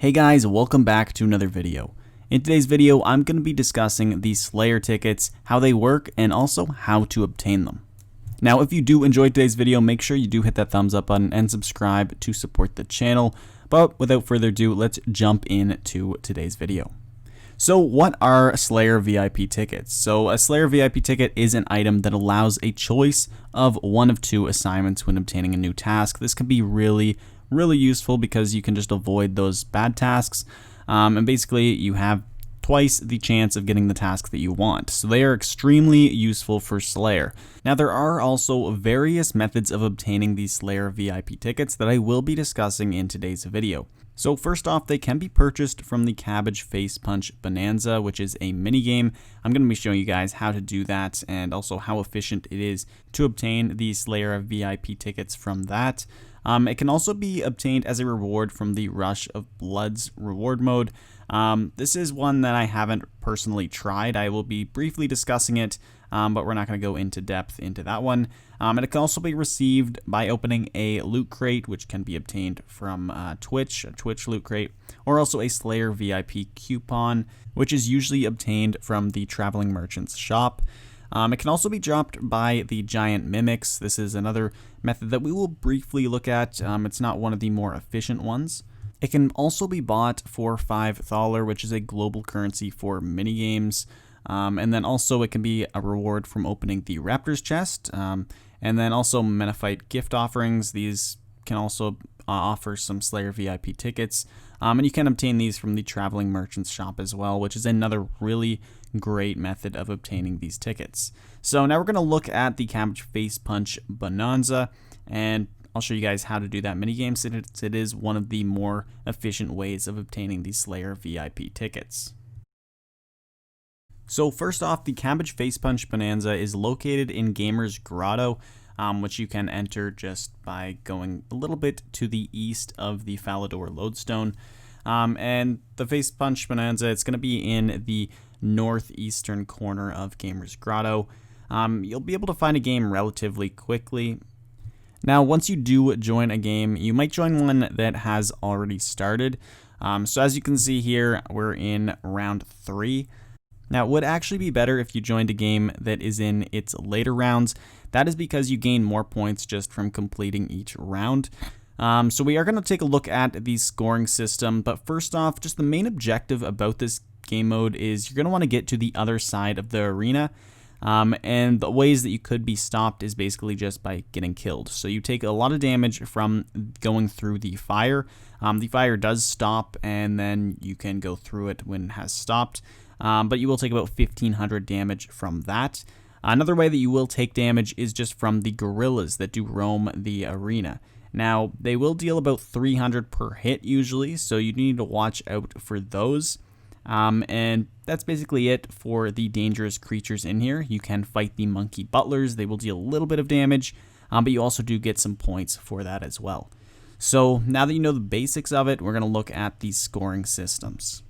Hey guys, welcome back to another video. In today's video, I'm going to be discussing the Slayer tickets, how they work, and also how to obtain them. Now, if you do enjoy today's video, make sure you do hit that thumbs up button and subscribe to support the channel. But without further ado, let's jump into today's video. So what are Slayer VIP tickets? So a Slayer VIP ticket is an item that allows a choice of one of two assignments when obtaining a new task. This can be really useful because you can just avoid those bad tasks, and basically you have twice the chance of getting the task that you want. So they are extremely useful for Slayer. Now there are also various methods of obtaining these Slayer VIP tickets that I will be discussing in today's video. So first off, they can be purchased from the Cabbage Face Punch Bonanza, which is a minigame. I'm going to be showing you guys how to do that and also how efficient it is to obtain the Slayer VIP tickets from that. It can also be obtained as a reward from the Rush of Blood's reward mode. This is one that I haven't personally tried. I will be briefly discussing it, but we're not going to go into depth into that one. And it can also be received by opening a loot crate, which can be obtained from Twitch, a Twitch loot crate, or also a Slayer VIP coupon, which is usually obtained from the Traveling Merchant's shop. It can also be dropped by the Giant Mimics. This is another method that we will briefly look at. It's not one of the more efficient ones. It can also be bought for 5 Thaler, which is a global currency for minigames. And then also it can be a reward from opening the Raptor Chest. And then also Menophyte gift offerings. These can also offer some Slayer VIP tickets. And you can obtain these from the Traveling Merchant's shop as well, which is another really great method of obtaining these tickets. So now we're going to look at the Cabbage Face Punch Bonanza, and I'll show you guys how to do that minigame since it is one of the more efficient ways of obtaining these Slayer VIP tickets. So first off, the Cabbage Face Punch Bonanza is located in Gamer's Grotto, which you can enter just by going a little bit to the east of the Falador Lodestone. And the Face Punch Bonanza, it's going to be in the northeastern corner of Gamer's Grotto. You'll be able to find a game relatively quickly. Now, once you do join a game, you might join one that has already started. So as you can see here, we're in round 3. Now, it would actually be better if you joined a game that is in its later rounds. That is because you gain more points just from completing each round. So we are going to take a look at the scoring system, but first off, just the main objective about this game mode is you're going to want to get to the other side of the arena, and the ways that you could be stopped is basically just by getting killed. So you take a lot of damage from going through the fire. The fire does stop, and then you can go through it when it has stopped, but you will take about 1,500 damage from that. Another way that you will take damage is just from the gorillas that do roam the arena. Now, they will deal about 300 per hit usually, so you need to watch out for those. And that's basically it for the dangerous creatures in here. You can fight the monkey butlers. They will deal a little bit of damage, but you also do get some points for that as well. So now that you know the basics of it, we're going to look at the scoring systems.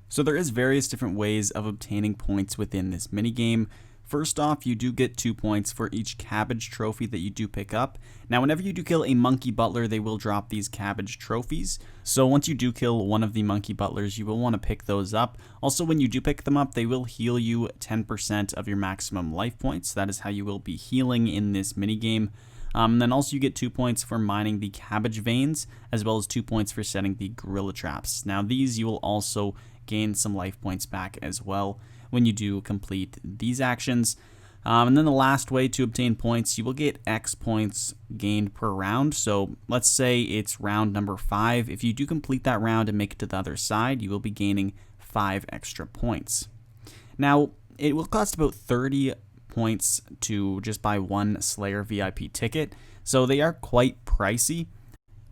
So there is various different ways of obtaining points within this minigame. First off, you do get 2 points for each cabbage trophy that you do pick up. Now, whenever you do kill a monkey butler, they will drop these cabbage trophies. So once you do kill one of the monkey butlers, you will want to pick those up. Also, when you do pick them up, they will heal you 10% of your maximum life points. That is how you will be healing in this minigame. And then also you get 2 points for mining the cabbage veins, as well as 2 points for setting the gorilla traps. Now, these you will also gain some life points back as well when you do complete these actions. And then the last way to obtain points, you will get X points gained per round. So let's say it's round number 5. If you do complete that round and make it to the other side, you will be gaining 5 extra points. Now, it will cost about 30 points to just buy one Slayer VIP ticket, so they are quite pricey.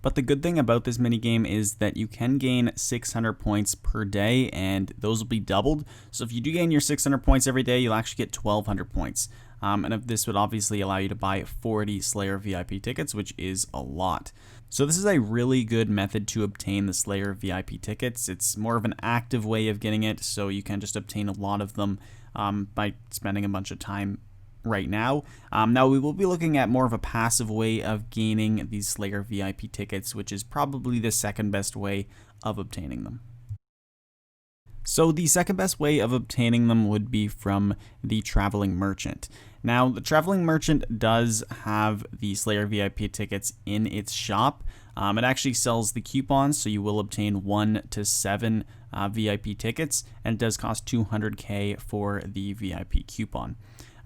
But the good thing about this minigame is that you can gain 600 points per day, and those will be doubled. So if you do gain your 600 points every day, you'll actually get 1,200 points. And if this would obviously allow you to buy 40 Slayer VIP tickets, which is a lot. So this is a really good method to obtain the Slayer VIP tickets. It's more of an active way of getting it, so you can just obtain a lot of them by spending a bunch of time right now. Now we will be looking at more of a passive way of gaining these Slayer VIP tickets, which is probably the second best way of obtaining them. So the second best way of obtaining them would be from the Traveling Merchant. Now, the Traveling Merchant does have the Slayer VIP tickets in its shop. It actually sells the coupons, so you will obtain 1 to 7 VIP tickets, and it does cost 200k for the VIP coupon.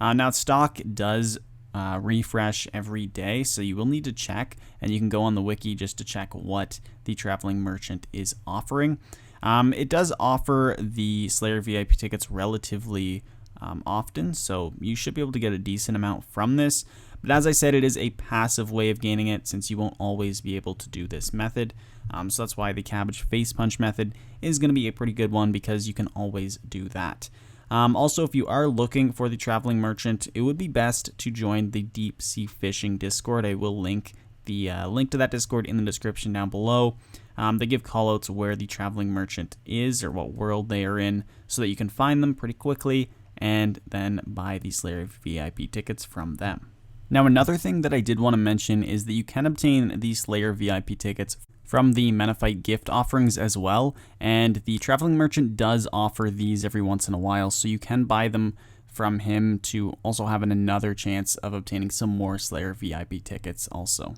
Now, stock does refresh every day, so you will need to check, and you can go on the wiki just to check what the Traveling Merchant is offering. It does offer the Slayer VIP tickets relatively often, so you should be able to get a decent amount from this. But as I said, it is a passive way of gaining it, since you won't always be able to do this method. So that's why the Cabbage Face Punch method is going to be a pretty good one, because you can always do that. Also, if you are looking for the Traveling Merchant, it would be best to join the Deep Sea Fishing Discord. I will link the link to that Discord in the description down below. They give callouts where the Traveling Merchant is, or what world they are in, so that you can find them pretty quickly and then buy the Slayer VIP tickets from them. Now, another thing that I did want to mention is that you can obtain the Slayer VIP tickets from the Menophyte gift offerings as well, and the Traveling Merchant does offer these every once in a while, so you can buy them from him to also have another chance of obtaining some more Slayer VIP tickets also.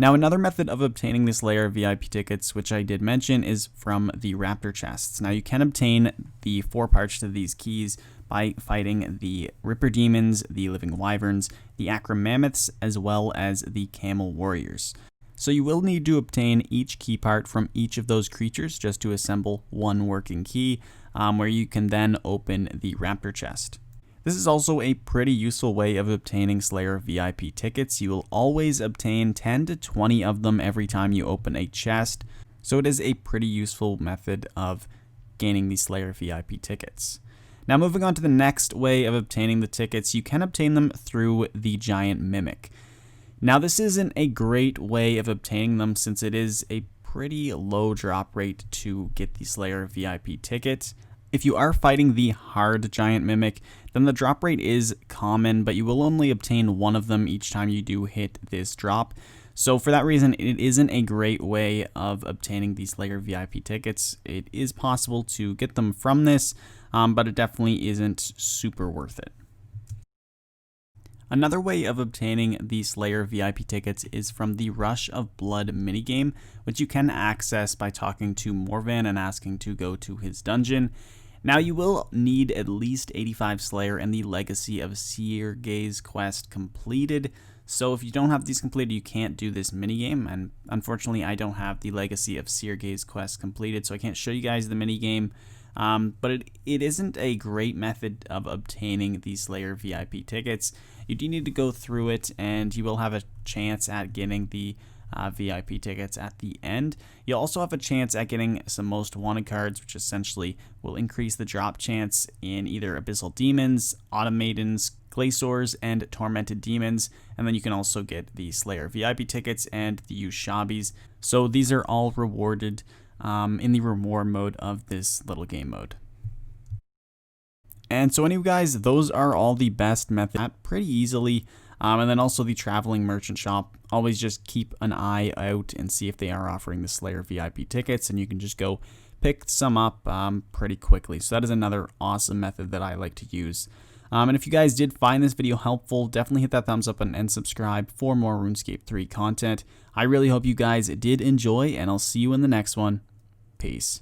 Now, another method of obtaining the Slayer VIP tickets, which I did mention, is from the Raptor Chests. Now, you can obtain the 4 parts to these keys by fighting the Ripper Demons, the Living Wyverns, the Acro Mammoths, as well as the Camel Warriors. So you will need to obtain each key part from each of those creatures just to assemble one working key, where you can then open the Raptor Chest. This is also a pretty useful way of obtaining Slayer VIP tickets. You will always obtain 10 to 20 of them every time you open a chest, so it is a pretty useful method of gaining the Slayer VIP tickets. Now, moving on to the next way of obtaining the tickets, you can obtain them through the Giant Mimic. Now, this isn't a great way of obtaining them, since it is a pretty low drop rate to get the Slayer VIP ticket. If you are fighting the hard Giant Mimic, then the drop rate is common, but you will only obtain 1 of them each time you do hit this drop. So for that reason, it isn't a great way of obtaining these Slayer VIP tickets. It is possible to get them from this, but it definitely isn't super worth it. Another way of obtaining the Slayer VIP tickets is from the Rush of Blood minigame, which you can access by talking to Morvan and asking to go to his dungeon. Now, you will need at least 85 Slayer and the Legacy of Seergaze quest completed. So if you don't have these completed, you can't do this minigame. And unfortunately, I don't have the Legacy of Seergaze quest completed, so I can't show you guys the minigame. But it isn't a great method of obtaining the Slayer VIP tickets. You do need to go through it, and you will have a chance at getting the VIP tickets at the end. You'll also have a chance at getting some Most Wanted cards, which essentially will increase the drop chance in either Abyssal Demons, Autumn Maidens, Glaciors, and Tormented Demons. And then you can also get the Slayer VIP tickets and the Ushabis. So these are all rewarded in the reward mode of this little game mode. And so anyway, guys, those are all the best methods pretty easily. And then also the Traveling Merchant shop. Always just keep an eye out and see if they are offering the Slayer VIP tickets, and you can just go pick some up pretty quickly. So that is another awesome method that I like to use. And if you guys did find this video helpful, definitely hit that thumbs up button and subscribe for more RuneScape 3 content. I really hope you guys did enjoy, and I'll see you in the next one. Peace.